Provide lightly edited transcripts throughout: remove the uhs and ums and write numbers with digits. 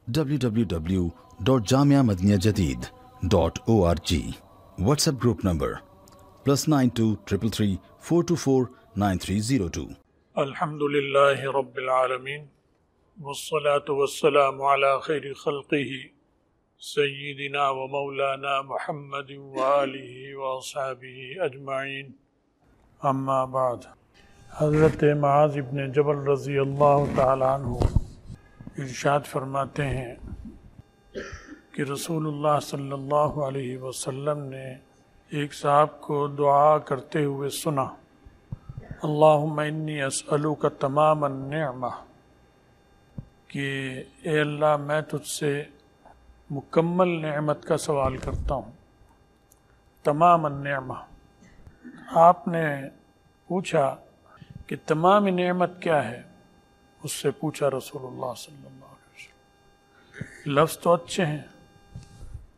www.jamiamadiniyajadid.org. WhatsApp group number +92 333 424 9302. الحمد للہ رب العالمین والصلاة والسلام على خیر خلقہ سیدنا و مولانا محمد وآلہ واصحابہ اجمعین، اما بعد۔ حضرت معاذ بن جبل رضی اللہ تعالی عنہ ارشاد فرماتے ہیں کہ رسول اللہ صلی اللہ علیہ وسلم نے ایک صاحب کو دعا کرتے ہوئے سنا، اللہم انی اسألوک تمام النعمہ، کہ اے اللہ میں تجھ سے مکمل نعمت کا سوال کرتا ہوں، تمام النعمہ۔ آپ نے پوچھا کہ تمام نعمت کیا ہے؟ اس سے پوچھا رسول اللہ صلی اللہ علیہ وسلم۔ لفظ تو اچھے ہیں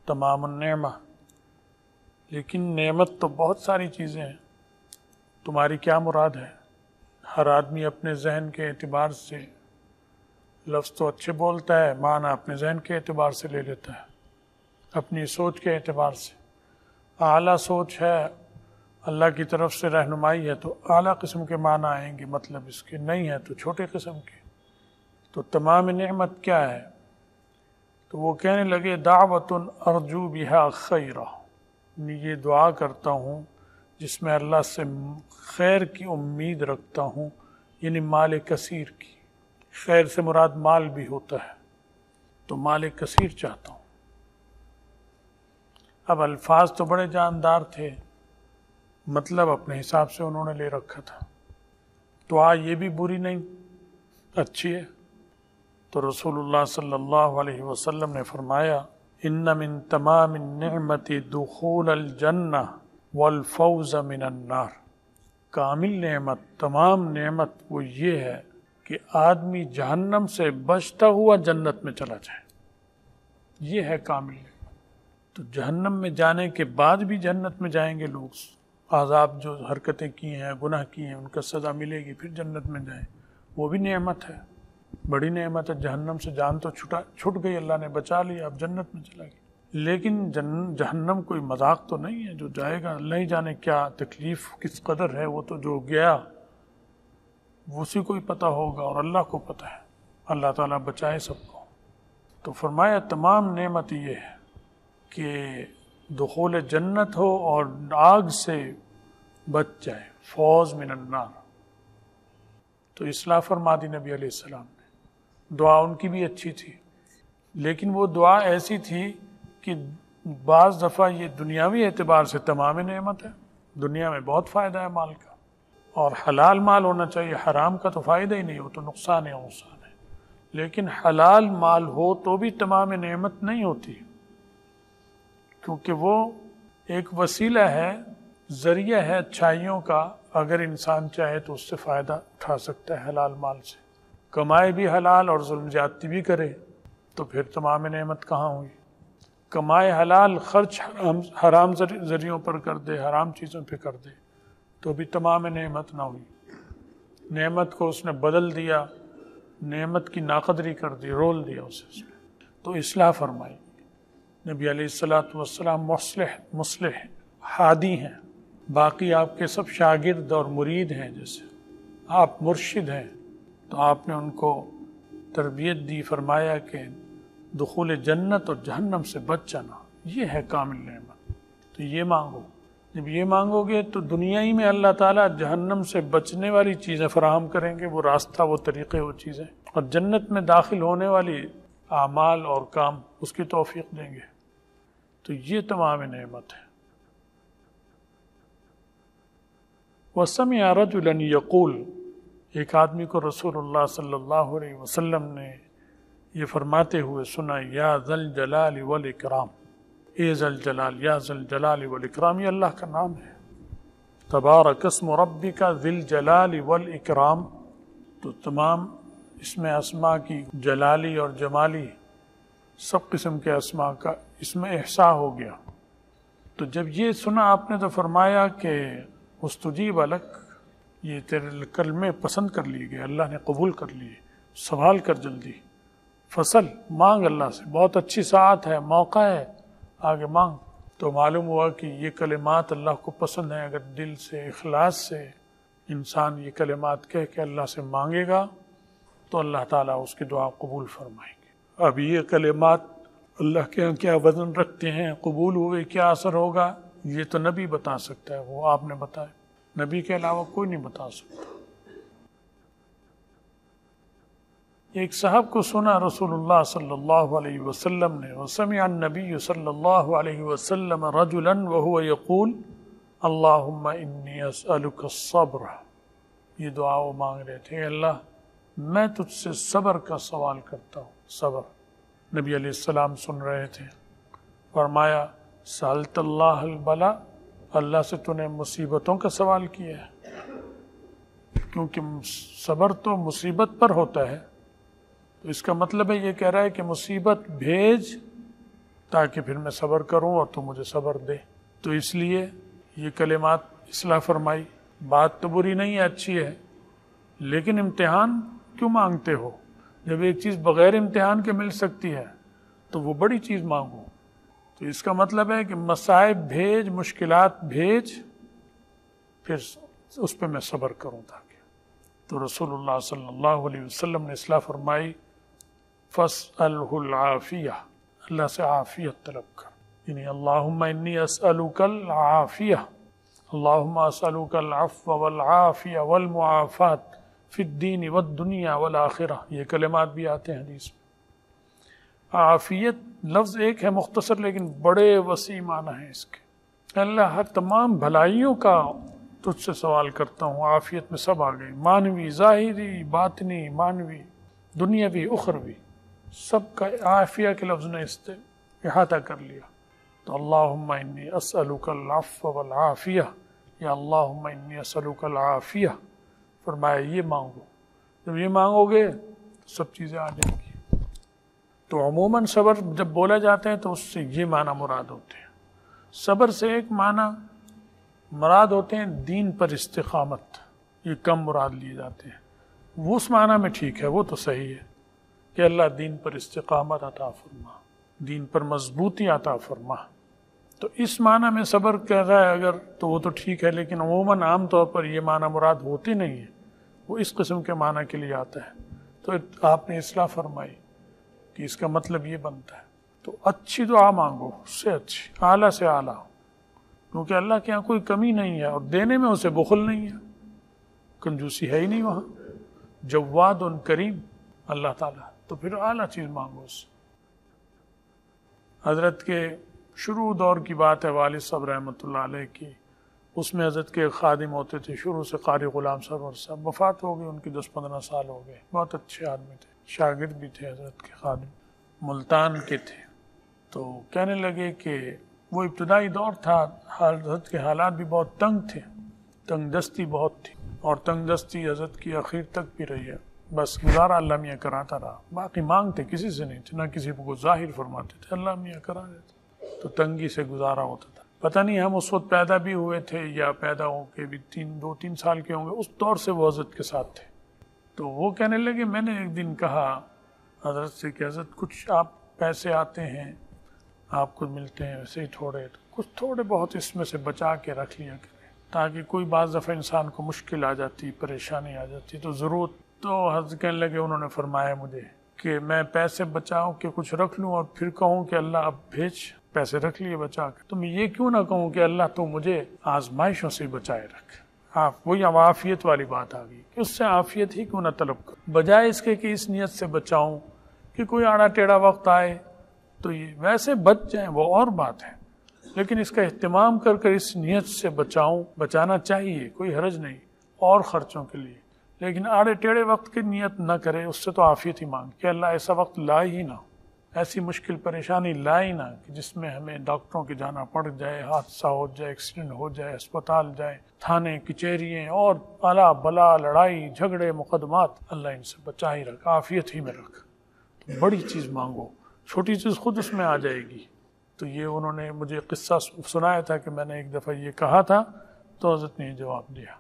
تمام النعمہ، لیکن نعمت تو بہت ساری چیزیں ہیں، تمہاری کیا مراد ہے؟ ہر آدمی اپنے ذہن کے اعتبار سے لفظ تو اچھے بولتا ہے، معنی اپنے ذہن کے اعتبار سے لے لیتا ہے، اپنی سوچ کے اعتبار سے۔ اعلیٰ سوچ ہے، اللہ کی طرف سے رہنمائی ہے تو اعلیٰ قسم کے معنی آئیں گے، مطلب اس کے نہیں ہے تو چھوٹے قسم کے۔ تو تمام نعمت کیا ہے؟ تو وہ کہنے لگے دعوت ارجو بہا خیرہ، یہ دعا کرتا ہوں جس میں اللہ سے خیر کی امید رکھتا ہوں، یعنی مال کثیر کی۔ خیر سے مراد مال بھی ہوتا ہے، تو مال کثیر چاہتا ہوں۔ اب الفاظ تو بڑے جاندار تھے، مطلب اپنے حساب سے انہوں نے لے رکھا تھا۔ دعا یہ بھی بری نہیں، اچھی ہے۔ تو رسول اللہ صلی اللہ علیہ وسلم نے فرمایا ان من تمام النعمت دخول الجنہ والفوز من النار، کامل نعمت، تمام نعمت وہ یہ ہے کہ آدمی جہنم سے بچتا ہوا جنت میں چلا جائے، یہ ہے کامل نعمت۔ تو جہنم میں جانے کے بعد بھی جنت میں جائیں گے لوگ، عذاب جو حرکتیں کی ہیں، گناہ کی ہیں، ان کا سزا ملے گی، پھر جنت میں جائیں، وہ بھی نعمت ہے، بڑی نعمت ہے۔ جہنم سے جان تو چھٹ گئی، اللہ نے بچا لیا، اب جنت میں چلا گیا۔ لیکن جہنم کوئی مذاق تو نہیں ہے، جو جائے گا اللہ ہی جانے کیا تکلیف کس قدر ہے، وہ تو جو گیا اسی کو ہی پتہ ہوگا، اور اللہ کو پتہ ہے، اللہ تعالیٰ بچائے سب کو۔ تو فرمایا تمام نعمت یہ ہے کہ دخول جنت ہو اور آگ سے بچ جائے، فوز من النار۔ تو اصلاح فرما دی نبی علیہ السلام نے۔ دعا ان کی بھی اچھی تھی، لیکن وہ دعا ایسی تھی کہ بعض دفعہ یہ دنیاوی اعتبار سے تمام نعمت ہے، دنیا میں بہت فائدہ ہے مال کا، اور حلال مال ہونا چاہیے، حرام کا تو فائدہ ہی نہیں، وہ تو نقصان ہے۔ لیکن حلال مال ہو تو بھی تمام نعمت نہیں ہوتی، کیونکہ وہ ایک وسیلہ ہے، ذریعہ ہے اچھائیوں کا۔ اگر انسان چاہے تو اس سے فائدہ اٹھا سکتا ہے حلال مال سے، کمائے بھی حلال اور ظلم زیادتی بھی کرے، تو پھر تمام نعمت کہاں ہوئی؟ کمائے حلال، خرچ حرام ذریعوں پر کر دے، حرام چیزوں پہ کر دے، تو بھی تمام نعمت نہ ہوئی۔ نعمت کو اس نے بدل دیا، نعمت کی ناقدری کر دی، رول دیا اسے اس میں۔ تو اصلاح فرمائی۔ نبی علیہ السلام مصلح ہادی ہیں، باقی آپ کے سب شاگرد اور مرید ہیں، جیسے آپ مرشد ہیں، تو آپ نے ان کو تربیت دی، فرمایا کہ دخول جنت اور جہنم سے بچ جانا، یہ ہے کامل نعمت۔ تو یہ مانگو، جب یہ مانگو گے تو دنیا ہی میں اللہ تعالیٰ جہنم سے بچنے والی چیزیں فراہم کریں گے، وہ راستہ، وہ طریقے، وہ چیزیں، اور جنت میں داخل ہونے والی اعمال اور کام اس کی توفیق دیں گے۔ تو یہ تمام نعمت ہے۔ وَسَمِعَ رَجُلًا يَقُولُ، ایک آدمی کو رسول اللہ صلی اللہ علیہ وسلم نے یہ فرماتے ہوئے سنا، یا ذا الجلال والاکرام، اے ذا الجلال، یا ذا الجلال والاکرام، یہ اللہ کا نام ہے۔ تبارک اسم ربک ذی الجلال والاکرام، تو تمام اس میں اسماء کی جلالی اور جمالی سب قسم کے اسماء کا اس میں احصاء ہو گیا۔ تو جب یہ سنا آپ نے تو فرمایا کہ استجیب لک، یہ تیرے کلمے پسند کر لیے گئے، اللہ نے قبول کر لیے، سنبھال کر جلدی، فصل مانگ اللہ سے، بہت اچھی ساعت ہے، موقع ہے، آگے مانگ۔ تو معلوم ہوا کہ یہ کلمات اللہ کو پسند ہیں۔ اگر دل سے اخلاص سے انسان یہ کلمات کہہ کے اللہ سے مانگے گا تو اللہ تعالیٰ اس کی دعا قبول فرمائیں گے۔ اب یہ کلمات اللہ کے یہاں کیا وزن رکھتے ہیں، قبول ہوئے کیا اثر ہوگا، یہ تو نبی بتا سکتا ہے، وہ آپ نے بتایا، نبی کے علاوہ کوئی نہیں بتا سکتا۔ ایک صاحب کو سنا رسول اللہ صلی اللہ علیہ وسلم نے، وسمع النبی صلی اللہ علیہ وسلم رجلا وهو يقول اللہم انی اسألک الصبر، یہ دعا وہ مانگ رہے تھے، اللہ میں تجھ سے صبر کا سوال کرتا ہوں، صبر۔ نبی علیہ السلام سن رہے تھے، فرمایا سألت اللہ البلا، اللہ سے تو نے مصیبتوں کا سوال کیا ہے، کیونکہ صبر تو مصیبت پر ہوتا ہے، تو اس کا مطلب ہے یہ کہہ رہا ہے کہ مصیبت بھیج تاکہ پھر میں صبر کروں اور تو مجھے صبر دے۔ تو اس لیے یہ کلمات اصلاح فرمائی، بات تو بری نہیں ہے، اچھی ہے، لیکن امتحان کیوں مانگتے ہو؟ جب ایک چیز بغیر امتحان کے مل سکتی ہے تو وہ بڑی چیز مانگو۔ تو اس کا مطلب ہے کہ مصائب بھیج، مشکلات بھیج، پھر اس پہ میں صبر کروں تاکہ۔ تو رسول اللہ صلی اللہ علیہ وسلم نے اصلاح فرمائی فَاسْأَلْهُ الْعَافِيَةَ، اللہ سے عافیت طلب کر، یعنی اللہم انی اسألک العافیہ، اللہم اسألک العفو والعافیہ والمعافات فی الدین والدنیا والآخرہ، یہ کلمات بھی آتے ہیں حدیث میں۔ عافیت لفظ ایک ہے مختصر، لیکن بڑے وسیع معنی ہیں اس کے۔ اللہ ہر تمام بھلائیوں کا تجھ سے سوال کرتا ہوں، عافیت میں سب آ گئی، مانوی، ظاہری، باطنی، مانوی، دنیاوی، اخروی، سب کا عافیہ کے لفظ نے اس سے احاطہ کر لیا۔ تو اللہم انی اسألک العفو والعافیہ، یا اللہم انی اسألک العافیہ، فرمایا یہ مانگو، جب یہ مانگو گے تو سب چیزیں آ جائیں گی۔ تو عموماً صبر جب بولا جاتا ہے تو اس سے یہ معنی مراد ہوتے ہیں۔ صبر سے ایک معنی مراد ہوتے ہیں دین پر استقامت، یہ کم مراد لیے جاتے ہیں، وہ اس معنی میں ٹھیک ہے، وہ تو صحیح ہے کہ اللہ دین پر استقامت عطا فرما، دین پر مضبوطی عطا فرما۔ تو اس معنی میں صبر کہہ رہا ہے اگر تو وہ تو ٹھیک ہے، لیکن عموماً عام طور پر یہ معنی مراد ہوتے نہیں ہیں، وہ اس قسم کے معنی کے لیے آتا ہے۔ تو آپ نے اصلاح فرمائی کہ اس کا مطلب یہ بنتا ہے، تو اچھی دعا مانگو، اس سے اچھی، اعلیٰ سے اعلیٰ، کیونکہ اللہ کے یہاں کوئی کمی نہیں ہے، اور دینے میں اسے بخل نہیں ہے، کنجوسی ہے ہی نہیں وہاں، جواد کریم اللہ تعالیٰ، تو پھر اعلیٰ چیز مانگو اس سے۔ حضرت کے شروع دور کی بات ہے، والد صاحب رحمۃ اللہ علیہ کی، اس میں حضرت کے خادم ہوتے تھے شروع سے، قاری غلام سرور صاحب، وفات ہو گئی ان کی 10-15 سال ہو گئے، بہت اچھے آدمی تھے، شاگرد بھی تھے حضرت کے خادم، ملتان کے تھے۔ تو کہنے لگے کہ وہ ابتدائی دور تھا، حضرت کے حالات بھی بہت تنگ تھے، تنگ دستی بہت تھی، اور تنگ دستی حضرت کی اخیر تک بھی رہی ہے، بس گزارا اللہ میاں کراتا رہا، باقی مانگتے کسی سے نہیں تھے، نہ کسی کو ظاہر فرماتے تھے، اللہ میاں کرا دیتے، تو تنگی سے گزارا ہوتا تھا۔ پتہ نہیں ہم اس وقت پیدا بھی ہوئے تھے یا پیدا ہو کے بھی 2-3 سال کے ہوں گے، اس دور سے وہ حضرت کے ساتھ تھے۔ تو وہ کہنے لگے، میں نے ایک دن کہا حضرت سے کہ حضرت کچھ آپ پیسے آتے ہیں آپ کو ملتے ہیں ویسے ہی تھوڑے، کچھ تھوڑے بہت اس میں سے بچا کے رکھ لیا کریں، تاکہ کوئی بعض دفعہ انسان کو مشکل آ جاتی، پریشانی آ جاتی تو ضرورت۔ تو حضرت کہنے لگے، انہوں نے فرمایا مجھے کہ میں پیسے بچاؤں کہ کچھ رکھ لوں اور پھر کہوں کہ اللہ اب بھیج، پیسے رکھ لیے بچا کے، تو میں یہ کیوں نہ کہوں کہ اللہ تو مجھے آزمائشوں سے بچائے رکھ۔ آپ وہی عافیت والی بات آ گئی کہ اس سے عافیت ہی کیوں نہ طلب کروں، بجائے اس کے کہ اس نیت سے بچاؤں کہ کوئی آڑا ٹیڑھا وقت آئے تو یہ ویسے بچ جائیں، وہ اور بات ہے، لیکن اس کا اہتمام کر کر اس نیت سے بچاؤں، بچانا چاہیے، کوئی حرج نہیں، اور خرچوں کے لیے، لیکن آڑے ٹیڑھے وقت کی نیت نہ کرے، اس سے تو عافیت ہی مانگ کہ اللہ ایسا وقت لائے ہی نہ، ایسی مشکل پریشانی لائے نہ کہ جس میں ہمیں ڈاکٹروں کے جانا پڑ جائے، حادثہ ہو جائے، ایکسیڈنٹ ہو جائے، اسپتال جائے، تھانے کچہرییں اور الا بلا، لڑائی جھگڑے مقدمات، اللہ ان سے بچا ہی رکھ، عافیت ہی میں رکھ۔ تو بڑی چیز مانگو، چھوٹی چیز خود اس میں آ جائے گی۔ تو یہ انہوں نے مجھے قصہ سنایا تھا کہ میں نے ایک دفعہ یہ کہا تھا تو حضرت نے جواب دیا۔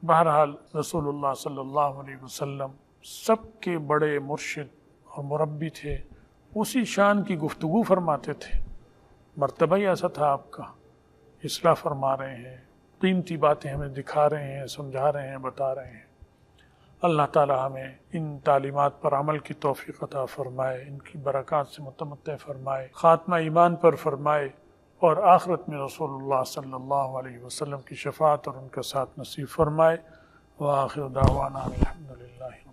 بہرحال رسول اللہ صلی اللہ علیہ وسلم سب کے بڑے مرشد اور مربی تھے، اسی شان کی گفتگو فرماتے تھے، مرتبہ ہی ایسا تھا آپ کا، اصلاح فرما رہے ہیں، قیمتی باتیں ہمیں دکھا رہے ہیں، سمجھا رہے ہیں، بتا رہے ہیں۔ اللہ تعالی ہمیں ان تعلیمات پر عمل کی توفیق عطا فرمائے، ان کی برکات سے متمتع فرمائے، خاتمہ ایمان پر فرمائے، اور آخرت میں رسول اللہ صلی اللہ علیہ وسلم کی شفاعت اور ان کا ساتھ نصیب فرمائے۔ وآخر دعوانا الحمدللہ۔